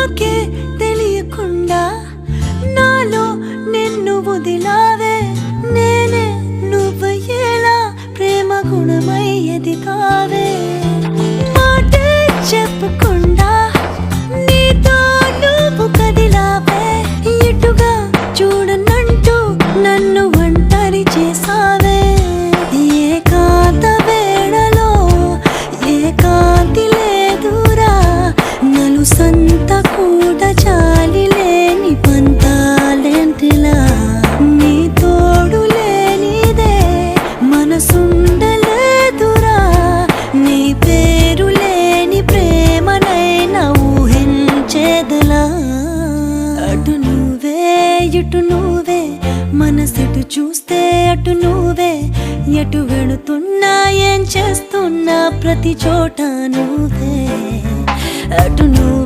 నాకే తెలియకుండా నాలో నిన్ను వదిలావే నేనే నువ్వయ్యేలా ప్రేమ గుణమయ్యేది కావే మాటే చెప్పకుండా నీతో నువ్వు కదిలావే ఇటుగా చూడనంటూ నన్ను ఒంటరి చేసావే ఏకాంత వేళలో ఏకాంతి లేదురా నలుసంత కూడా చాలి లేని పంతాలేంటిలా నీ తోడు లేనిదే మనసుండలేదురా నీ పేరు లేని ప్రేమనైనా ఊహించేదలా అటు నువ్వే ఇటు నువ్వే మనసెటు చూస్తే అటు నువ్వే ఎటు వెళుతున్నా ఏం చేస్తున్నా ప్రతి చోట నువ్వే అటు నువ్వు